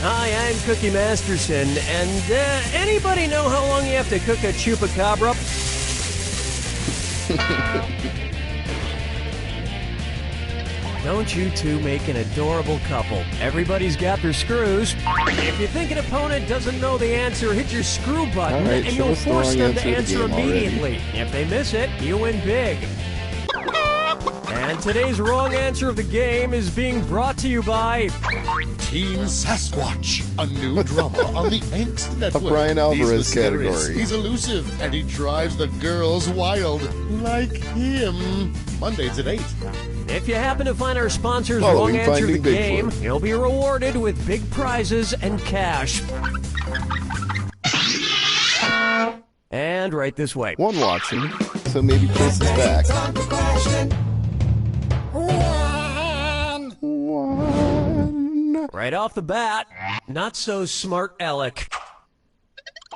Hi, I'm Cookie Masterson, and anybody know how long you have to cook a chupacabra? Don't you two make an adorable couple? Everybody's got their screws. If you think an opponent doesn't know the answer, hit your screw button, right, and you'll force them to answer the game immediately. If they miss it, you win big. And today's wrong answer of the game is being brought to you by Team Sasquatch, a new drama on the Angst Network. A Brian Alvarez He's mysterious, category. He's elusive, and he drives the girls wild, like him. Mondays at 8. If you happen to find our sponsor's Following wrong answer of the Finding game, Bigfoot. you'll be rewarded with big prizes and cash. And right this way. One Watson, so maybe Chris is back. One. Right off the bat, not so smart Alec.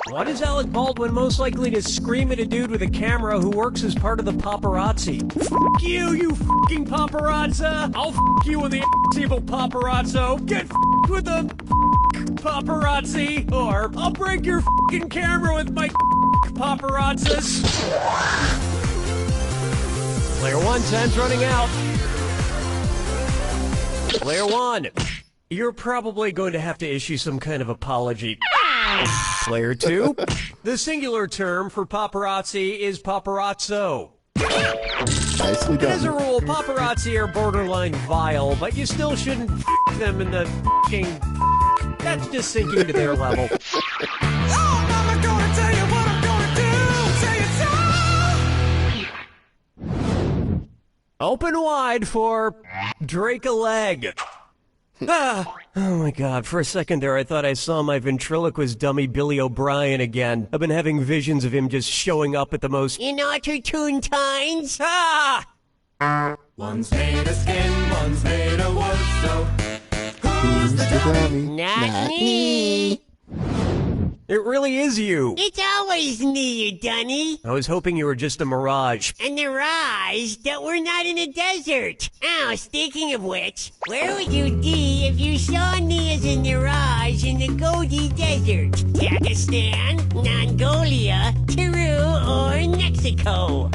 What is Alec Baldwin most likely to scream at a dude with a camera who works as part of the paparazzi? F*** you, you fucking paparazza! I'll f*** you with the evil paparazzo! Get f***ed with the paparazzi! Or I'll break your fucking camera with my paparazzas! Player 1, time's running out. Player 1, you're probably going to have to issue some kind of apology. Player 2, the singular term for paparazzi is paparazzo. Nicely And as a done. rule, paparazzi are borderline vile, but you still shouldn't f*** them in the f***ing... That's just sinking to their level. Open wide for Drake a leg. Ah, oh my god, for a second there I thought I saw my ventriloquist dummy Billy O'Brien again. I've been having visions of him just showing up at the most inopportune times. Ah! One's made of skin, one's made of wood, so Who's the dummy? Not me. It really is you. It's always me, you dunny. I was hoping you were just a mirage. A mirage that we're not in a desert. Oh, speaking of which, where would you be if you saw me as a mirage in the Gobi Desert? Pakistan, Mongolia, Peru, or Mexico?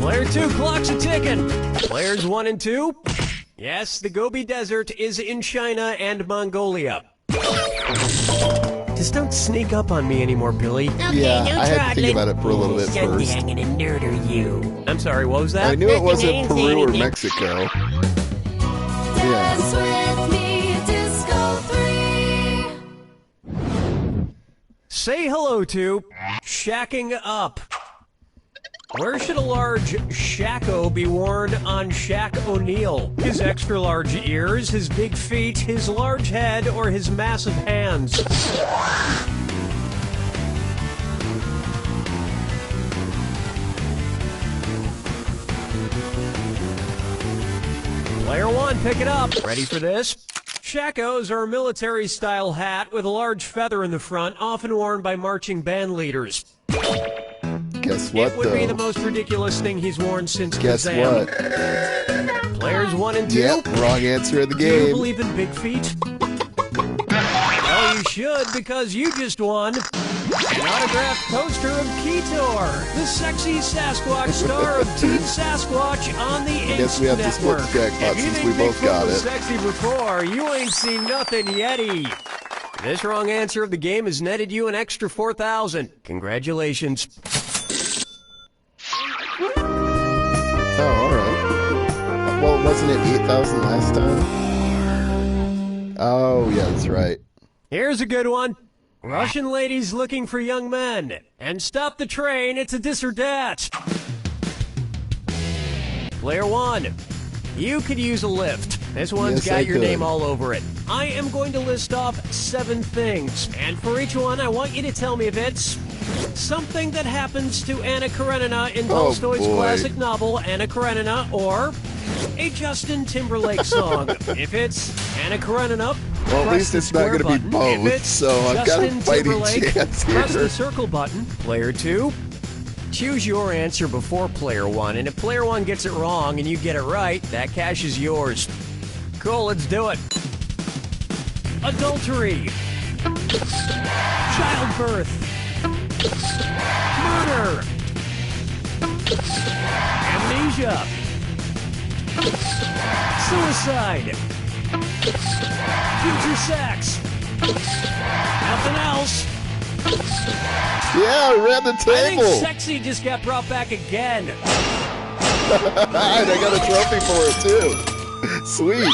Player 2, clock's a ticking. Players 1 and 2. Yes, the Gobi Desert is in China and Mongolia. Just don't sneak up on me anymore, Billy. Okay, Yeah, no I had to think throttling. about it for a little bit Someday first. I'm gonna murder you. I'm sorry, what was that? I knew it wasn't Nothing, Peru or anything. Mexico. Yeah. dance with me, Disco 3. Say hello to Shacking Up. Where should a large shacko be worn on Shaq O'Neal? His extra large ears, his big feet, his large head, or his massive hands? Player 1, pick it up. Ready for this? Shackos are a military-style hat with a large feather in the front, often worn by marching band leaders. Guess what, It would be the though? most ridiculous thing he's worn since Guess Kazam. what? Players 1 and 2. Yep, wrong answer of the Do you game. believe in big feet? Well, you should, because you just won an autographed poster of Ketor, the sexy Sasquatch star of Team Sasquatch on the guess we have to split Network. the jackpot If you since think we both Bigfoot got was it. sexy before, you ain't seen nothing yeti. This wrong answer of the game has netted you an extra 4,000. Congratulations. Oh, alright. Well, wasn't it 8,000 last time? Oh, yeah, that's right. Here's a good one. Russian ladies looking for young men. And stop the train, it's a dis or dat. Player 1, you could use a lift. This one's Yes, got I your could. name all over it. I am going to list off 7 things. And for each one, I want you to tell me if it's something that happens to Anna Karenina in Oh, Tolstoy's boy. classic novel, Anna Karenina, or a Justin Timberlake song. If it's Anna Karenina, Well, at press least the it's not square going to be button. both, If it's so I've got a Justin fighting Timberlake, chance press here. the circle button. Player 2, choose your answer before player one, and if player one gets it wrong and you get it right, that cash is yours. Cool, let's do it. Adultery. Childbirth. Murder. Amnesia. Suicide. Future sex. Nothing else. Yeah, I read the I table. think sexy just got brought back again. And I got a trophy for it too. Sweet.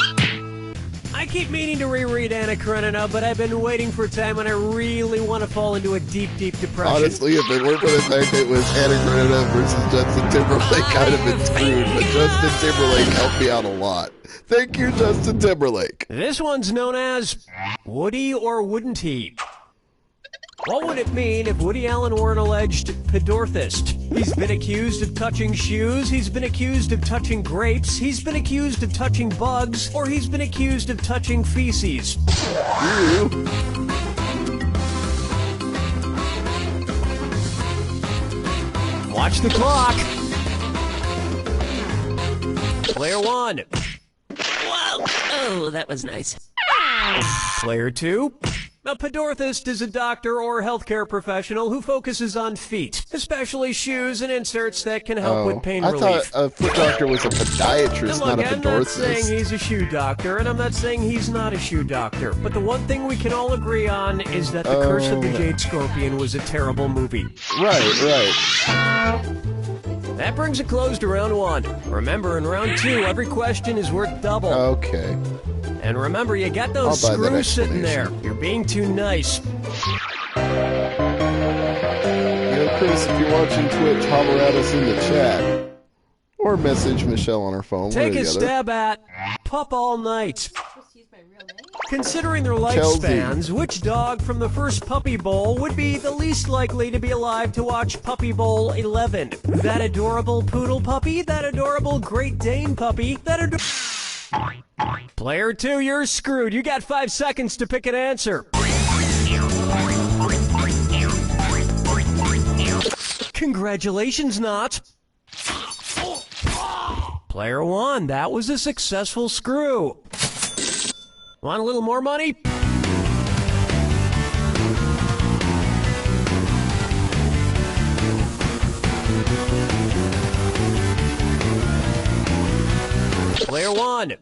I keep meaning to reread Anna Karenina, but I've been waiting for a time when I really want to fall into a deep, deep depression. Honestly, if it weren't for the fact that it was Anna Karenina versus Justin Timberlake, I'd have been screwed. But Justin Timberlake helped me out a lot. Thank you, Justin Timberlake. This one's known as Would he or wouldn't he? What would it mean if Woody Allen were an alleged pedorthist? He's been accused of touching shoes, he's been accused of touching grapes, he's been accused of touching bugs, or he's been accused of touching feces. Watch the clock. Player one. Whoa! Oh, that was nice. Player two. A pedorthist is a doctor or healthcare professional who focuses on feet, especially shoes and inserts that can help with pain I relief. thought a foot doctor was a And podiatrist, look, not a I'm not saying pedorthist. he's a shoe doctor, and I'm not saying he's not a shoe doctor. But the one thing we can all agree on is that The Curse of the Jade Scorpion was a terrible movie. Right. That brings a close to round one. Remember, in round two, every question is worth double. Okay. And remember, you got those I'll buy that screws sitting there. explanation. You're being too nice. You know, Chris, if you're watching Twitch, holler at us in the chat. Or message Michelle on her phone. Take one or a the other. stab at Pup All Night. Considering their Chelsea. lifespans, which dog from the first Puppy Bowl would be the least likely to be alive to watch Puppy Bowl 11? That adorable poodle puppy? That adorable Great Dane puppy? Player two, you're screwed. You got 5 seconds to pick an answer. Congratulations, Not. Player one, that was a successful screw. Want a little more money? Player one.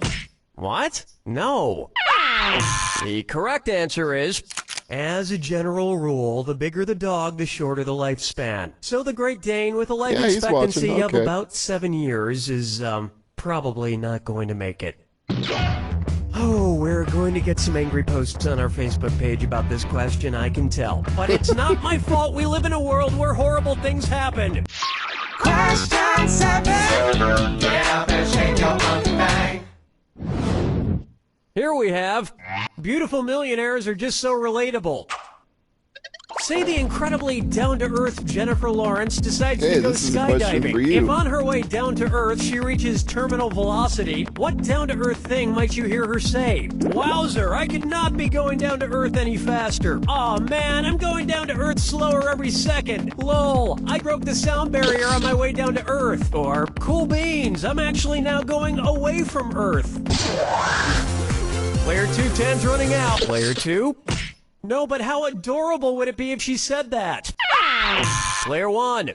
What? No. The correct answer is, as a general rule, the bigger the dog, the shorter the lifespan. So the Great Dane with a life Yeah, he's expectancy watching. of Okay. about 7 years is, probably not going to make it. Oh, we're going to get some angry posts on our Facebook page about this question, I can tell. But it's not my fault we live in a world where horrible things happen. Question 7. Get up and shake your monkey bang. Here we have, beautiful millionaires are just so relatable. Say the incredibly down-to-earth Jennifer Lawrence decides Hey, to go this is a question for skydiving. you. If on her way down to Earth she reaches terminal velocity, what down-to-earth thing might you hear her say? Wowzer, I could not be going down to Earth any faster. Aw man, I'm going down to Earth slower every second. Lol, I broke the sound barrier on my way down to Earth. Or, cool beans, I'm actually now going away from Earth. Player 2, 10's running out. Player 2? No, but how adorable would it be if she said that? Player 1.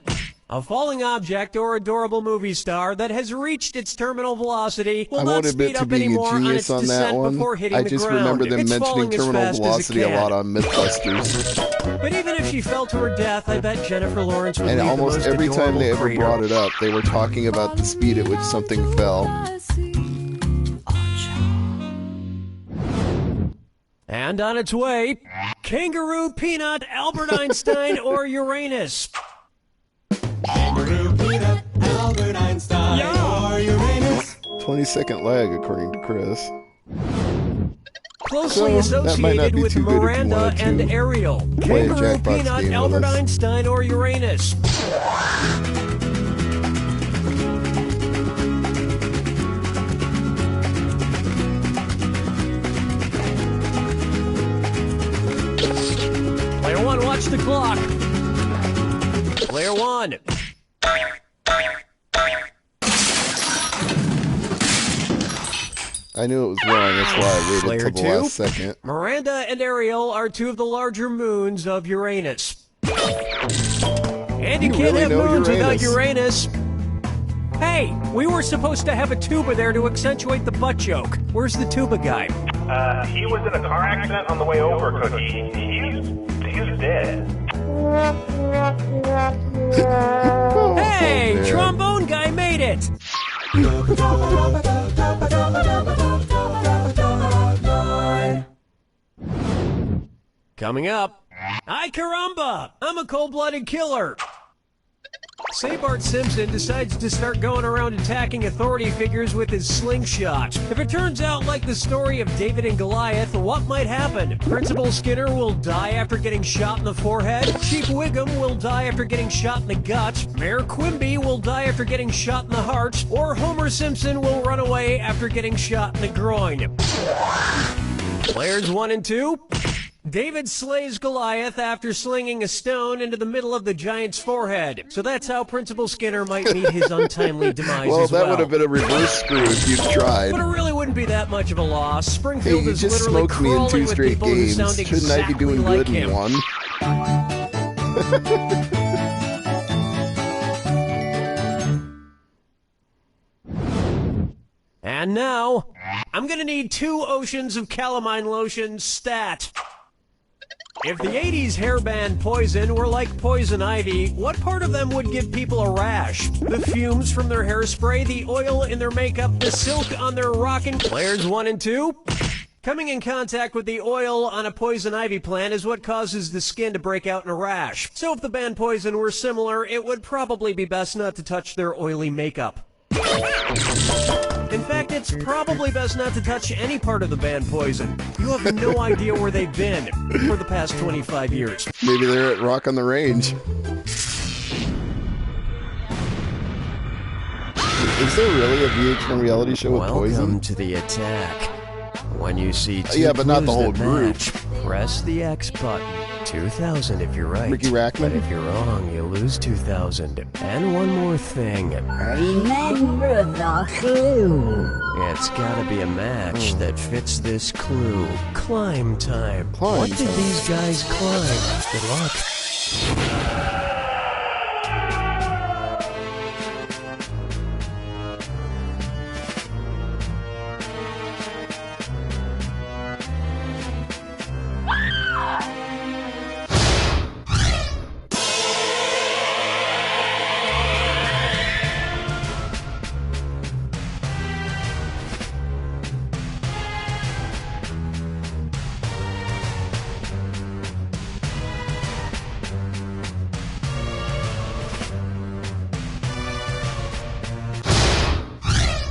A falling object or adorable movie star that has reached its terminal velocity will I not won't admit speed to up being anymore a on genius its on that descent one. before hitting I the just ground. remember them It's mentioning falling as terminal fast as it velocity a can. lot on Mythbusters. But even if she fell to her death, I bet Jennifer Lawrence would And leave the almost most every time they adorable ever crater. brought it up, they were talking about the speed at which something fell. And on its way, Kangaroo, Peanut, Albert Einstein, or Uranus. Kangaroo, peanut, Albert Einstein, or Uranus. 20-second lag, according to Chris. Closely So, that might not associated be with too good if you Miranda wanted to and Ariel. play a Kangaroo, Jackbox game Peanut, with Albert us. Einstein, or Uranus. Player 1, watch the clock. Player 1. I knew it was wrong. That's why I waited Player till the 2, last second. Miranda and Ariel are two of the larger moons of Uranus. And you You can't really have know moons without Uranus. Uranus. Hey, we were supposed to have a tuba there to accentuate the butt joke. Where's the tuba guy? He was in a car accident on the way over, Cookie. He's dead. Hey, man. trombone guy made it! Coming up, ay caramba! I'm a cold-blooded killer! Say Bart Simpson decides to start going around attacking authority figures with his slingshot. If it turns out like the story of David and Goliath, what might happen? Principal Skinner will die after getting shot in the forehead. Chief Wiggum will die after getting shot in the gut. Mayor Quimby will die after getting shot in the heart. Or Homer Simpson will run away after getting shot in the groin. Players 1 and 2. David slays Goliath after slinging a stone into the middle of the giant's forehead. So that's how Principal Skinner might meet his untimely demise Well, as well. that would have been a reverse screw if you'd tried. But it really wouldn't be that much of a loss. Hey, Springfield you is just literally smoked me in crawling 2 with straight people who games. sound Shouldn't exactly I be doing like good in him. one? And now, I'm gonna need 2 oceans of calamine lotion stat. If the 80s hair band Poison were like poison ivy, what part of them would give people a rash? The fumes from their hairspray, the oil in their makeup, the silk on their rockin'... Players 1 and 2? Coming in contact with the oil on a poison ivy plant is what causes the skin to break out in a rash. So if the band Poison were similar, it would probably be best not to touch their oily makeup. In fact, it's probably best not to touch any part of the band Poison. You have no idea where they've been for the past 25 years. Maybe they're at Rock on the Range. Is there really a VH1 reality show with Welcome Poison? to the attack. When you see 2 Yeah, but not the clues whole that group. match, press the X button. 2,000 if you're right. Ricky Rackman? But if you're wrong, you lose 2,000. And one more thing. Remember the clue. It's gotta be a match that fits this clue. Climb time. Climb What did time. these guys climb? Good luck.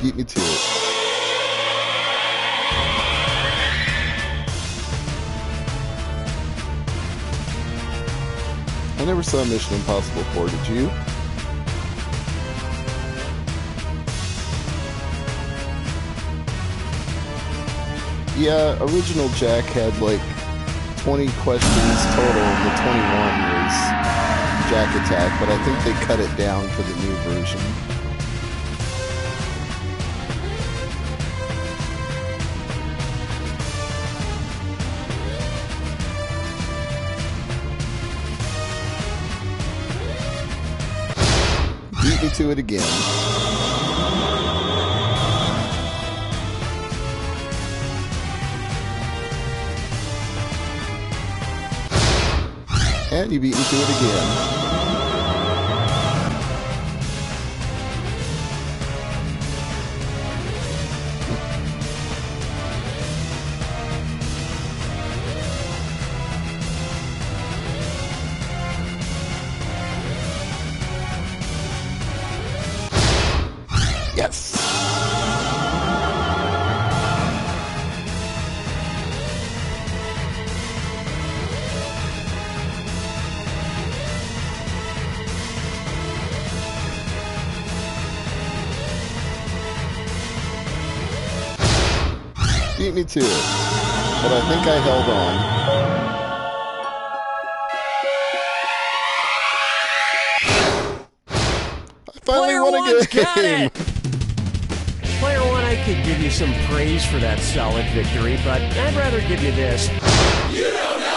Beat me to it. I never saw Mission Impossible 4, did you? Yeah, original Jack had like 20 questions total, and the 21 was Jack Attack, but I think they cut it down for the new version. Beat me to it again. And you beat me to it again. Yes. Beat me to it. But I think I held on. I finally Player won a one's game. got it! Player 1, I I could give you some praise for that solid victory, but I'd rather give you this. You don't know.